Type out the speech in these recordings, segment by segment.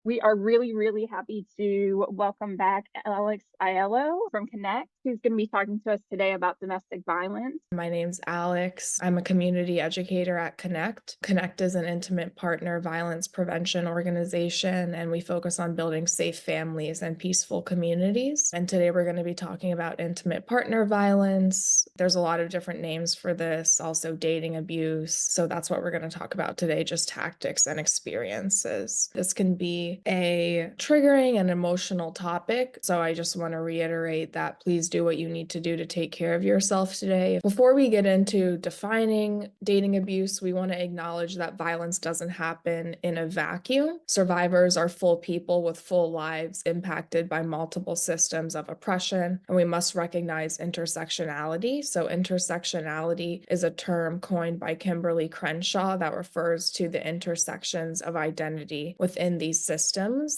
We are really, really happy to welcome back Alex Aiello from Connect, who's going to be talking to us today about domestic violence. My name's Alex. I'm a community educator at Connect. Connect is an intimate partner violence prevention organization, and we focus on building safe families and peaceful communities. And today we're going to be talking about intimate partner violence. There's a lot of different names for this, also dating abuse. So that's what we're going to talk about today, just tactics and experiences. This can be a triggering and emotional topic. So I just want to reiterate that please do what you need to do to take care of yourself today. Before we get into defining dating abuse, we want to acknowledge that violence doesn't happen in a vacuum. Survivors are full people with full lives impacted by multiple systems of oppression, and we must recognize intersectionality. So intersectionality is a term coined by Kimberly Crenshaw that refers to the intersections of identity within these systems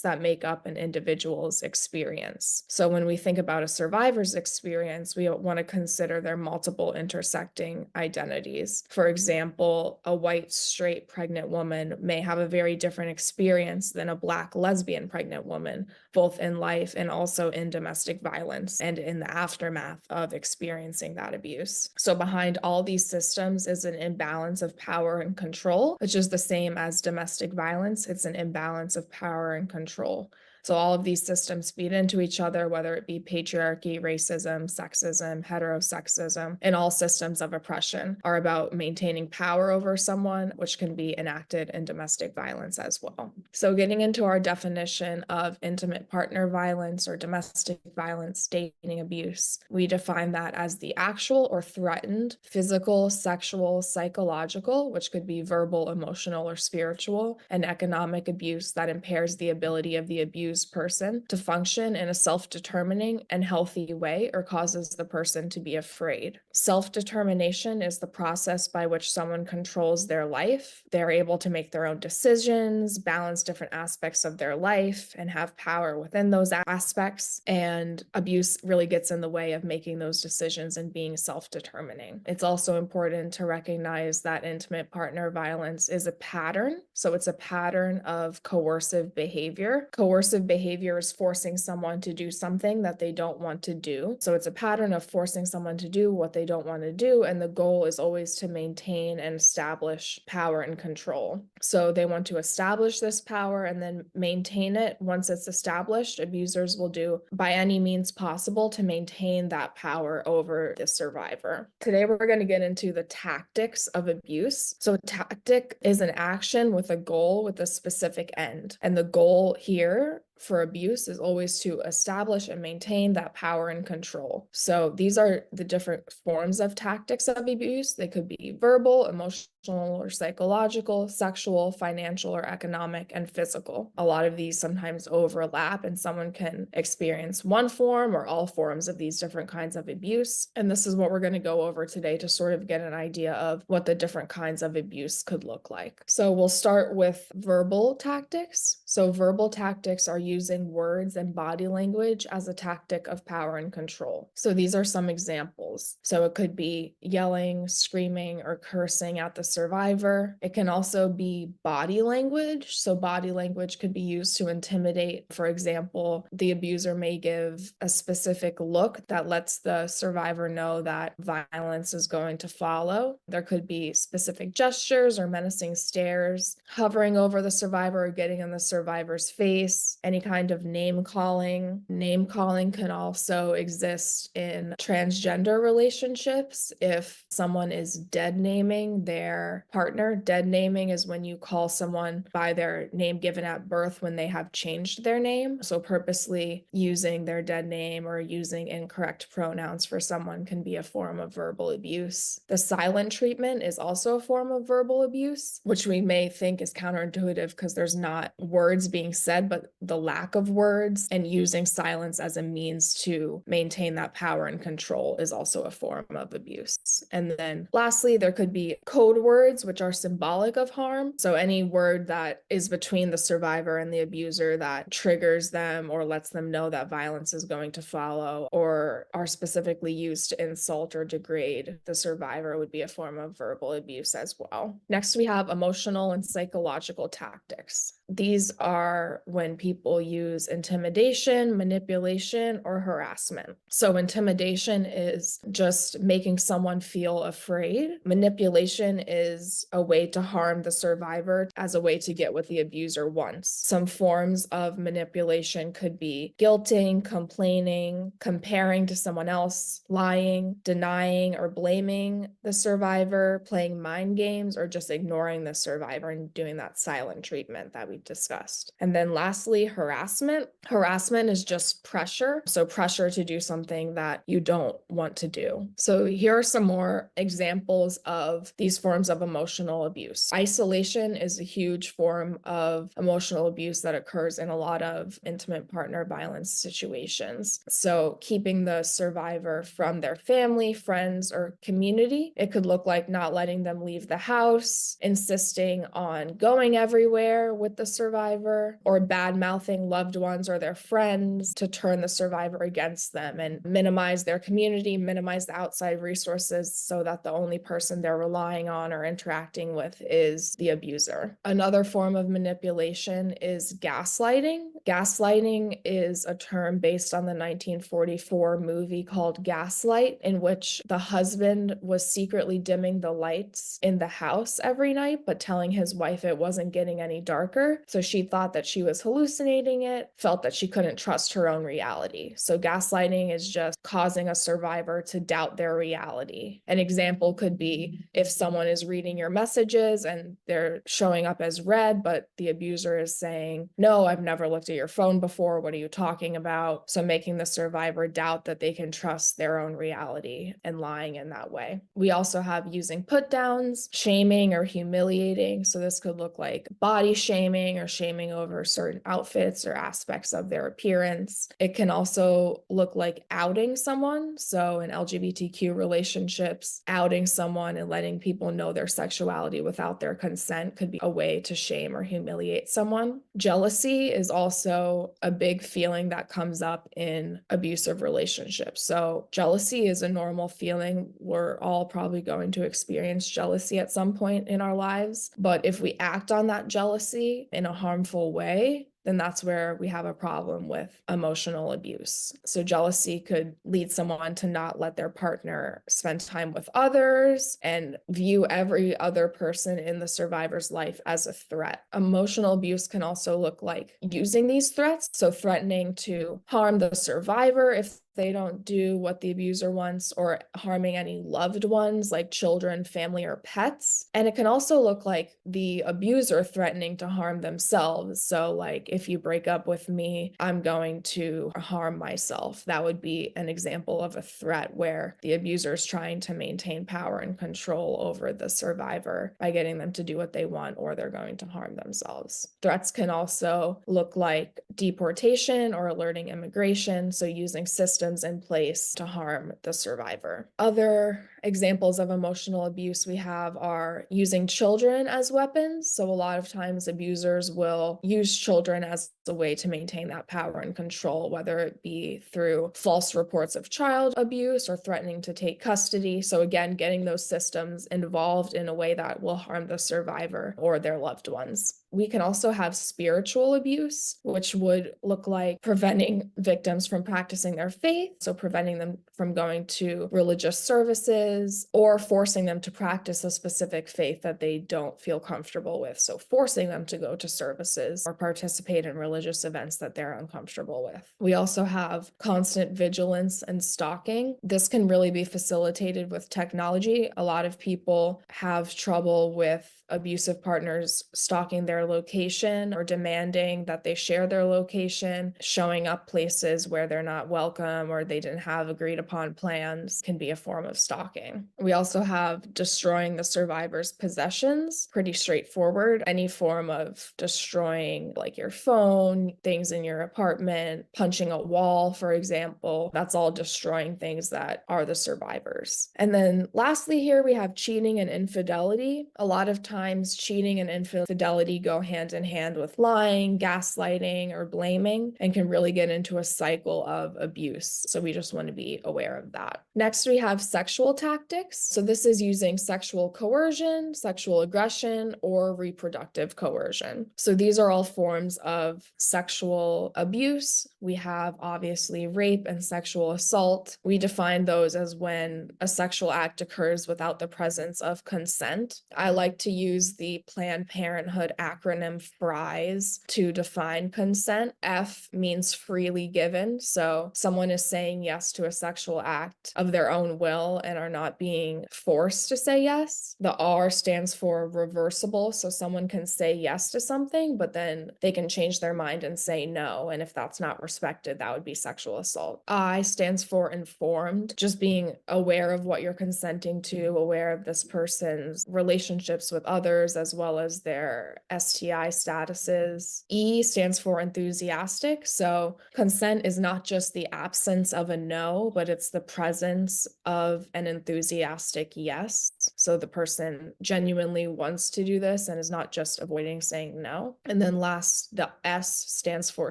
that make up an individual's experience. So when we think about a survivor's experience, we want to consider their multiple intersecting identities. For example, a white, straight, pregnant woman may have a very different experience than a Black lesbian pregnant woman, both in life and also in domestic violence and in the aftermath of experiencing that abuse. So behind all these systems is an imbalance of power and control, which is the same as domestic violence. It's an imbalance of power and control. So all of these systems feed into each other, whether it be patriarchy, racism, sexism, heterosexism, and all systems of oppression are about maintaining power over someone, which can be enacted in domestic violence as well. So getting into our definition of intimate partner violence or domestic violence, dating abuse, we define that as the actual or threatened physical, sexual, psychological, which could be verbal, emotional, or spiritual, and economic abuse that impairs the ability of the abused person to function in a self-determining and healthy way or causes the person to be afraid. Self-determination is the process by which someone controls their life. They're able to make their own decisions, balance different aspects of their life, and have power within those aspects. And abuse really gets in the way of making those decisions and being self-determining. It's also important to recognize that intimate partner violence is a pattern. So it's a pattern of coercive behavior. Coercive behavior is forcing someone to do something that they don't want to do. So it's a pattern of forcing someone to do what they don't want to do. And the goal is always to maintain and establish power and control. So they want to establish this power and then maintain it. Once it's established, abusers will do by any means possible to maintain that power over the survivor. Today, we're going to get into the tactics of abuse. So a tactic is an action with a goal with a specific end. And the goal here for abuse is always to establish and maintain that power and control. So these are the different forms of tactics of abuse. They could be verbal, emotional or psychological, sexual, financial or economic, and physical. A lot of these sometimes overlap, and someone can experience one form or all forms of these different kinds of abuse. And this is what we're going to go over today to sort of get an idea of what the different kinds of abuse could look like. So we'll start with verbal tactics. So verbal tactics are using words and body language as a tactic of power and control. So these are some examples. So it could be yelling, screaming, or cursing at the survivor. It can also be body language. So body language could be used to intimidate. For example, the abuser may give a specific look that lets the survivor know that violence is going to follow. There could be specific gestures or menacing stares, hovering over the survivor or getting in the survivor's face, any kind of name calling. Name calling can also exist in transgender relationships. If someone is dead naming their partner, dead naming is when you call someone by their name given at birth when they have changed their name. So purposely using their dead name or using incorrect pronouns for someone can be a form of verbal abuse. The silent treatment is also a form of verbal abuse, which we may think is counterintuitive because there's not words being said, but the lack of words and using silence as a means to maintain that power and control is also a form of abuse. And then lastly, there could be code words, which are symbolic of harm. So any word that is between the survivor and the abuser that triggers them or lets them know that violence is going to follow, or are specifically used to insult or degrade the survivor, would be a form of verbal abuse as well. Next, we have emotional and psychological tactics. These are when people use intimidation, manipulation, or harassment. So intimidation is just making someone feel afraid. Manipulation is a way to harm the survivor as a way to get what the abuser wants. Some forms of manipulation could be guilting, complaining, comparing to someone else, lying, denying or blaming the survivor, playing mind games, or just ignoring the survivor and doing that silent treatment that we discussed. And then lastly, harassment. Harassment is just pressure. So pressure to do something that you don't want to do. So here are some more examples of these forms of emotional abuse. Isolation is a huge form of emotional abuse that occurs in a lot of intimate partner violence situations. So keeping the survivor from their family, friends, or community. It could look like not letting them leave the house, insisting on going everywhere with the survivor, or bad-mouthing loved ones or their friends to turn the survivor against them and minimize their community, minimize the outside resources so that the only person they're relying on or interacting with is the abuser. Another form of manipulation is gaslighting. Gaslighting is a term based on the 1944 movie called Gaslight, in which the husband was secretly dimming the lights in the house every night, but telling his wife it wasn't getting any darker. So she thought that she was hallucinating it, felt that she couldn't trust her own reality. So gaslighting is just causing a survivor to doubt their reality. An example could be if someone is reading your messages and they're showing up as read, but the abuser is saying, "No, I've never looked at your phone before. What are you talking about?" So making the survivor doubt that they can trust their own reality and lying in that way. We also have using put downs, shaming or humiliating. So this could look like body shaming or shaming over certain outfits or aspects of their appearance. It can also look like outing someone. So in LGBTQ relationships, outing someone and letting people know their sexuality without their consent could be a way to shame or humiliate someone. Jealousy is also a big feeling that comes up in abusive relationships. So jealousy is a normal feeling. We're all probably going to experience jealousy at some point in our lives. But if we act on that jealousy in a harmful way, then that's where we have a problem with emotional abuse. So jealousy could lead someone to not let their partner spend time with others and view every other person in the survivor's life as a threat. Emotional abuse can also look like using these threats, so threatening to harm the survivor if they don't do what the abuser wants, or harming any loved ones like children, family, or pets. And it can also look like the abuser threatening to harm themselves. So like, if you break up with me, I'm going to harm myself. That would be an example of a threat where the abuser is trying to maintain power and control over the survivor by getting them to do what they want, or they're going to harm themselves. Threats can also look like deportation or alerting immigration, so using systems in place to harm the survivor. Other examples of emotional abuse we have are using children as weapons. So a lot of times abusers will use children as a way to maintain that power and control, whether it be through false reports of child abuse or threatening to take custody. So again, getting those systems involved in a way that will harm the survivor or their loved ones. We can also have spiritual abuse, which would look like preventing victims from practicing their faith, so preventing them from going to religious services or forcing them to practice a specific faith that they don't feel comfortable with. So forcing them to go to services or participate in religious events that they're uncomfortable with. We also have constant vigilance and stalking. This can really be facilitated with technology. A lot of people have trouble with abusive partners stalking their location or demanding that they share their location. Showing up places where they're not welcome or they didn't have agreed upon plans can be a form of stalking. We also have destroying the survivor's possessions. Pretty straightforward. Any form of destroying like your phone, things in your apartment, punching a wall, for example, that's all destroying things that are the survivors. And then lastly here we have cheating and infidelity. A lot of times cheating and infidelity go hand in hand with lying, gaslighting, or blaming, and can really get into a cycle of abuse. So we just want to be aware of that. Next, we have sexual tactics. So this is using sexual coercion, sexual aggression, or reproductive coercion. So these are all forms of sexual abuse. We have obviously rape and sexual assault. We define those as when a sexual act occurs without the presence of consent. I like to use the Planned Parenthood acronym FRIES to define consent. F means freely given. So someone is saying yes to a sexual act of their own will and are not being forced to say yes. The R stands for reversible. So someone can say yes to something, but then they can change their mind and say no. And if that's not respected, that would be sexual assault. I stands for informed, just being aware of what you're consenting to, aware of this person's relationships with others, as well as their STI statuses. E stands for enthusiastic. So consent is not just the absence of a no, but it's the presence of an enthusiastic yes. So the person genuinely wants to do this and is not just avoiding saying no. And then last, the S stands for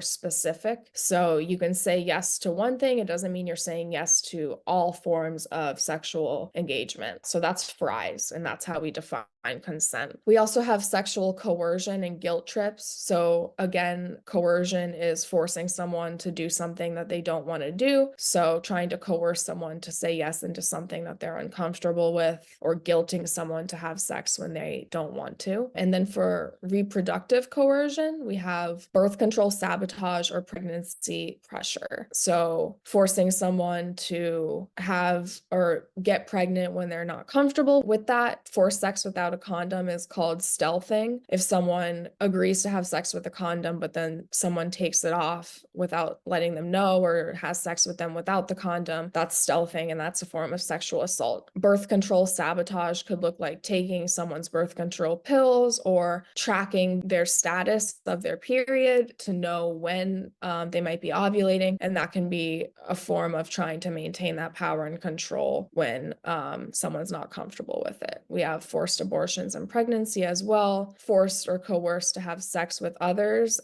specific. So you can say yes to one thing. It doesn't mean you're saying yes to all forms of sexual engagement. So that's FRIES, and that's how we define consent. We also have sexual coercion and guilt trips. So again, coercion is forcing someone to do something that they don't want to do. So trying to coerce someone to say yes into something that they're uncomfortable with, or guilting someone to have sex when they don't want to. And then for reproductive coercion, we have birth control sabotage or pregnancy pressure. So forcing someone to have or get pregnant when they're not comfortable with that. Forced sex without a condom is called stealthing. If someone agrees to have sex with a condom, but then someone takes it off without letting them know, or has sex with them without the condom, that's stealthing, and that's a form of sexual assault. Birth control sabotage could look like taking someone's birth control pills or tracking their status of their period to know when they might be ovulating. And that can be a form of trying to maintain that power and control when someone's not comfortable with it. We have forced abortions and pregnancy as well, forced or coerced to have sex with others.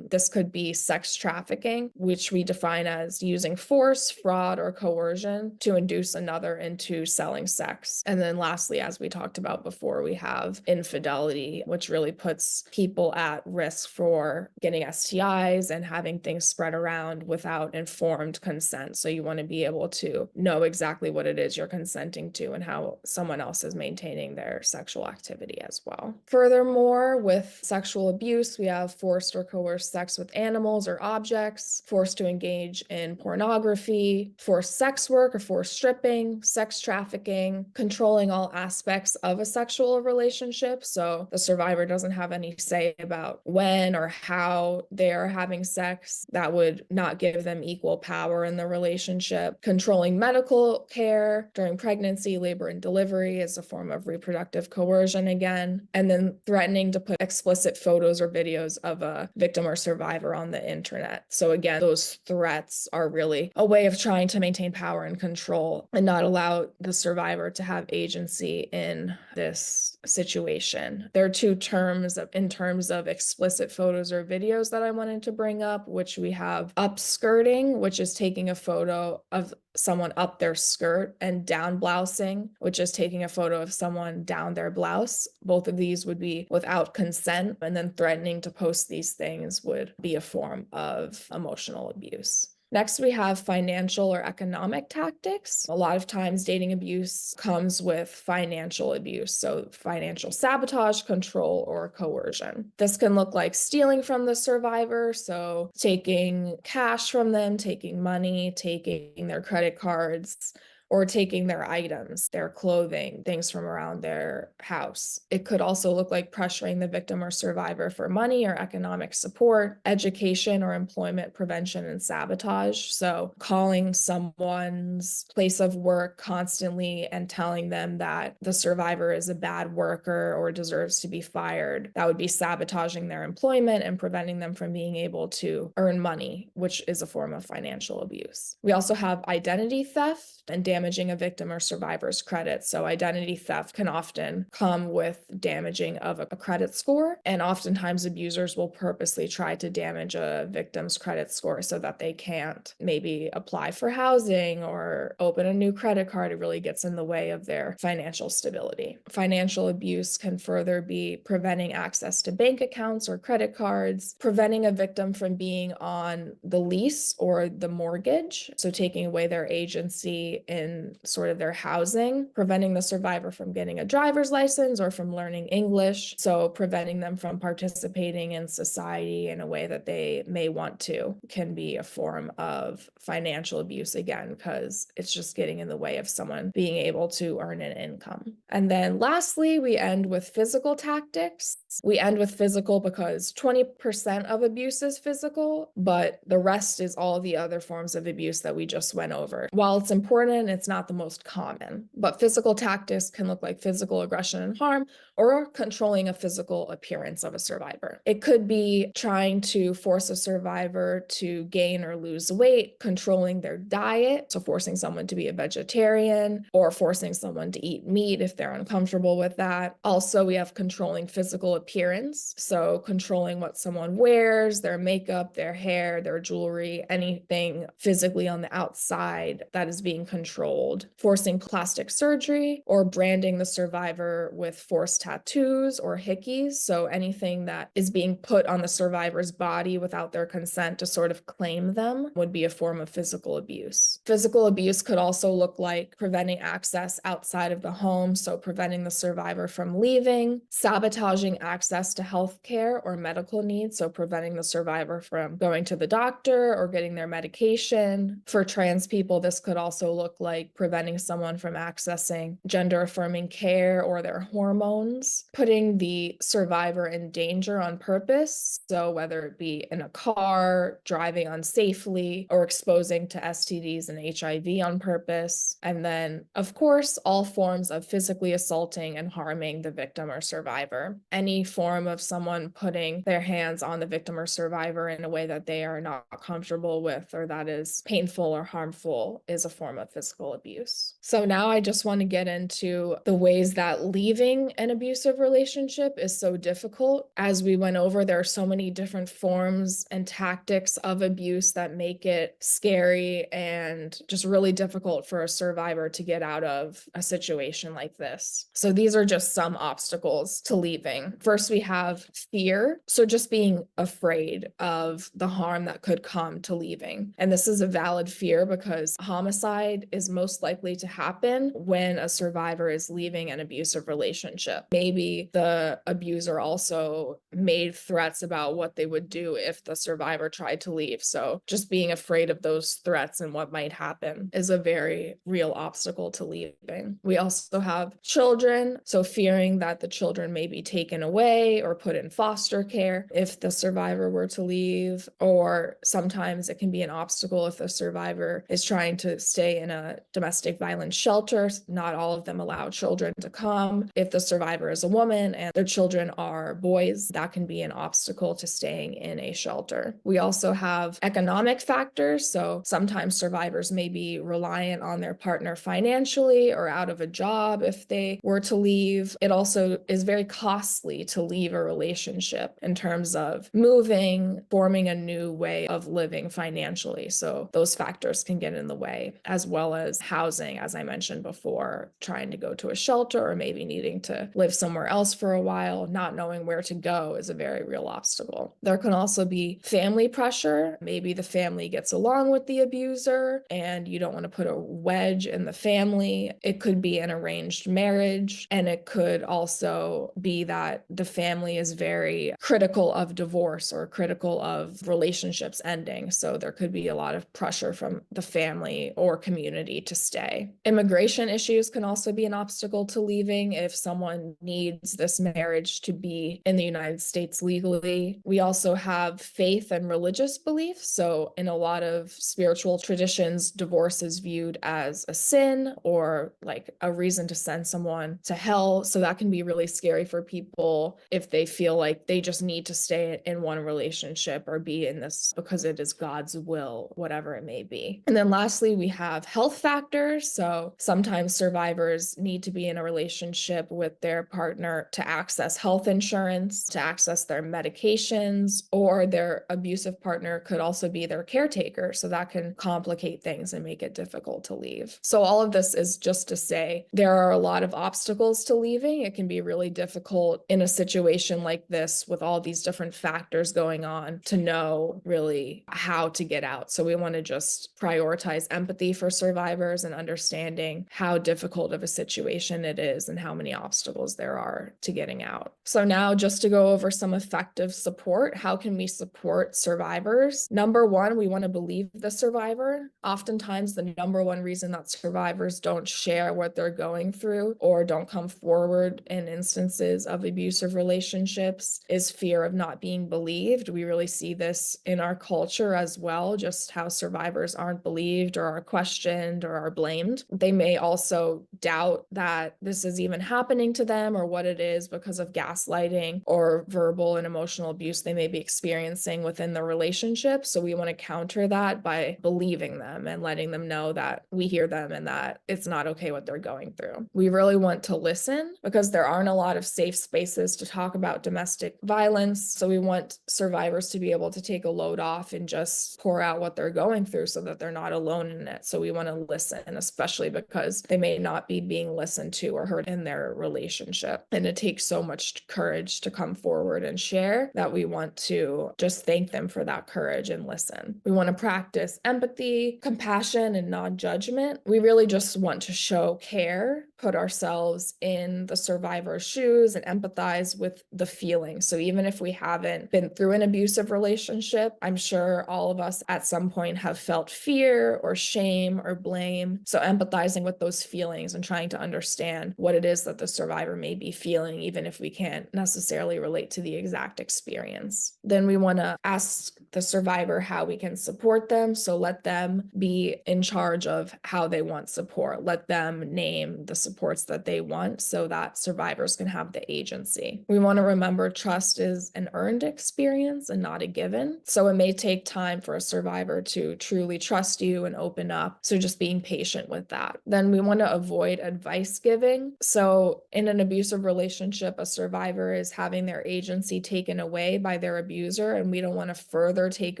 This could be sex trafficking, which we define as using force, fraud, or coercion to induce another into selling sex. And then lastly, as we talked about before, we have infidelity, which really puts people at risk for getting STIs and having things spread around without informed consent. So you want to be able to know exactly what it is you're consenting to and how someone else is maintaining their sexual activity as well. Furthermore, with sexual abuse, we have forced or coerced sex with animals or objects, forced to engage in pornography, forced sex work or forced stripping, sex trafficking, controlling all aspects of a sexual relationship. So the survivor doesn't have any say about when or how they are having sex. That would not give them equal power in the relationship. Controlling medical care during pregnancy, labor, and delivery is a form of reproductive coercion again. And then threatening to put explicit photos or videos of a victim or survivor on the internet. So again, those threats are really a way of trying to maintain power and control and not allow the survivor to have agency in this situation. There are two terms in terms of explicit photos or videos that I wanted to bring up, which we have upskirting, which is taking a photo of someone up their skirt, and down blousing, which is taking a photo of someone down their blouse. Both of these would be without consent, and then threatening to post these things would be a form of emotional abuse. Next, we have financial or economic tactics. A lot of times dating abuse comes with financial abuse, so financial sabotage, control, or coercion. This can look like stealing from the survivor, so taking cash from them, taking money, taking their credit cards, or taking their items, their clothing, things from around their house. It could also look like pressuring the victim or survivor for money or economic support, education or employment prevention and sabotage. So calling someone's place of work constantly and telling them that the survivor is a bad worker or deserves to be fired. That would be sabotaging their employment and preventing them from being able to earn money, which is a form of financial abuse. We also have identity theft. theft and damaging a victim or survivor's credit. So identity theft can often come with damaging of a credit score, and oftentimes abusers will purposely try to damage a victim's credit score so that they can't maybe apply for housing or open a new credit card. It really gets in the way of their financial stability. Financial abuse can further be preventing access to bank accounts or credit cards, preventing a victim from being on the lease or the mortgage, so taking away their agency in sort of their housing, preventing the survivor from getting a driver's license or from learning English, so preventing them from participating in society in a way that they may want to, can be a form of financial abuse again, because it's just getting in the way of someone being able to earn an income. And then lastly, we end with physical tactics. We end with physical because 20% of abuse is physical, but the rest is all the other forms of abuse that we just went over. While it's important, it's not the most common. But physical tactics can look like physical aggression and harm, or controlling a physical appearance of a survivor. It could be trying to force a survivor to gain or lose weight, controlling their diet, so forcing someone to be a vegetarian, or forcing someone to eat meat if they're uncomfortable with that. Also, we have controlling physical appearance, so controlling what someone wears, their makeup, their hair, their jewelry, anything physically on the outside that is being controlled. Forcing plastic surgery, or branding the survivor with forced tattoos or hickeys, so anything that is being put on the survivor's body without their consent to sort of claim them would be a form of physical abuse. Physical abuse could also look like preventing access outside of the home, so preventing the survivor from leaving, sabotaging access to health care or medical needs, so preventing the survivor from going to the doctor or getting their medication. For trans people, this could also look like preventing someone from accessing gender-affirming care or their hormones, putting the survivor in danger on purpose, so whether it be in a car, driving unsafely, or exposing to STDs and HIV on purpose. And then, of course, all forms of physically assaulting and harming the victim or survivor. Any form of someone putting their hands on the victim or survivor in a way that they are not comfortable with or that is painful or harmful is a form of physical abuse. So now I just want to get into the ways that leaving an abusive relationship is so difficult. As we went over, there are so many different forms and tactics of abuse that make it scary and just really difficult for a survivor to get out of a situation like this. So these are just some obstacles to leaving. First, we have fear. So just being afraid of the harm that could come to leaving. And this is a valid fear because homicide is most likely to happen when a survivor is leaving an abusive relationship. Maybe the abuser also made threats about what they would do if the survivor tried to leave. So just being afraid of those threats and what might happen is a very real obstacle to leaving. We also have children. So fearing that the children may be taken away or put in foster care if the survivor were to leave, or sometimes it can be an obstacle if the survivor is trying to stay in a domestic violence shelter. Not all of them allow children to come. If the survivor is a woman and their children are boys, that can be an obstacle to staying in a shelter. We also have economic factors. So sometimes survivors may be reliant on their partner financially or out of a job if they were to leave. It also is very costly to leave a relationship in terms of moving, forming a new way of living financially. So those factors can get in the way, as well as housing, as I mentioned before, trying to go to a shelter or maybe needing to live somewhere else for a while, not knowing where to go is a very real obstacle. There can also be family pressure. Maybe the family gets along with the abuser and you don't want to put a wedge in the family. It could be an arranged marriage, and it could also be that the family is very critical of divorce or critical of relationships ending. So there could be a lot of pressure from the family or community to stay. Immigration issues can also be an obstacle to leaving. If someone needs this marriage to be in the United States legally. We also have faith and religious beliefs. So in a lot of spiritual traditions, divorce is viewed as a sin or like a reason to send someone to hell. So that can be really scary for people if they feel like they just need to stay in one relationship or be in this because it is God's will, whatever it may be. And then lastly, we have health factors. So sometimes survivors need to be in a relationship with their partner to access health insurance, to access their medications, or their abusive partner could also be their caretaker. So that can complicate things and make it difficult to leave. So all of this is just to say there are a lot of obstacles to leaving. It can be really difficult in a situation like this with all these different factors going on to know really how to get out. So we want to just prioritize empathy for survivors and understanding how difficult of a situation it is and how many obstacles there are to getting out. So now just to go over some effective support, how can we support survivors? Number one, we want to believe the survivor. Oftentimes the number one reason that survivors don't share what they're going through or don't come forward in instances of abusive relationships is fear of not being believed. We really see this in our culture as well, just how survivors aren't believed or are questioned or are blamed. They may also doubt that this is even happening to them or what it is because of gaslighting or verbal and emotional abuse they may be experiencing within the relationship. So we want to counter that by believing them and letting them know that we hear them and that it's not okay what they're going through. We really want to listen because there aren't a lot of safe spaces to talk about domestic violence. So we want survivors to be able to take a load off and just pour out what they're going through so that they're not alone in it. So we want to listen, especially because they may not be being listened to or heard in their relationship. And it takes so much courage to come forward and share that we want to just thank them for that courage and listen. We want to practice empathy, compassion, and non-judgment. We really just want to show care, put ourselves in the survivor's shoes and empathize with the feelings. So even if we haven't been through an abusive relationship, I'm sure all of us at some point have felt fear or shame or blame. So empathizing with those feelings and trying to understand what it is that the survivor may be feeling, even if we can't necessarily relate to the exact experience. Then we want to ask the survivor how we can support them. So let them be in charge of how they want support. Let them name the supports that they want so that survivors can have the agency. We want to remember trust is an earned experience and not a given. So it may take time for a survivor to truly trust you and open up. So just being patient with that. Then we want to avoid advice giving. So in an abusive relationship, a survivor is having their agency taken away by their abuser, and we don't want to further take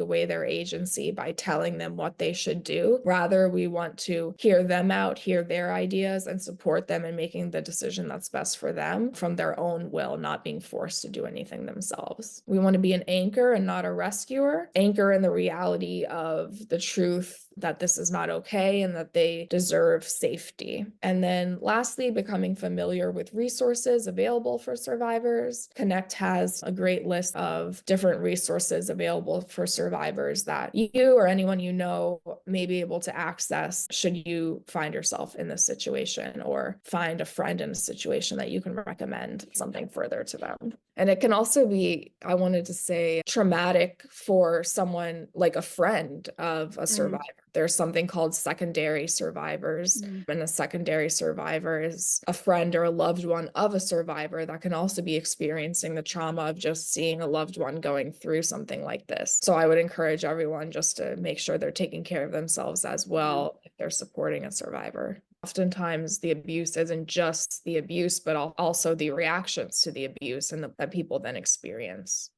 away their agency by telling them what they should do. Rather, we want to hear them out, hear their ideas, and support them in making the decision that's best for them from their own will, not being forced to do anything themselves. We want to be an anchor and not a rescuer. Anchor in the reality of the truth that this is not okay and that they deserve safety. And then lastly, becoming familiar with resources available for survivors. Connect has a great list of different resources available for survivors that you or anyone you know may be able to access should you find yourself in this situation or find a friend in a situation that you can recommend something further to them. And it can also be, I wanted to say, traumatic for someone like a friend of a survivor. There's something called secondary survivors, and a secondary survivor is a friend or a loved one of a survivor that can also be experiencing the trauma of just seeing a loved one going through something like this. So I would encourage everyone just to make sure they're taking care of themselves as well if they're supporting a survivor. Oftentimes the abuse isn't just the abuse, but also the reactions to the abuse and that people then experience.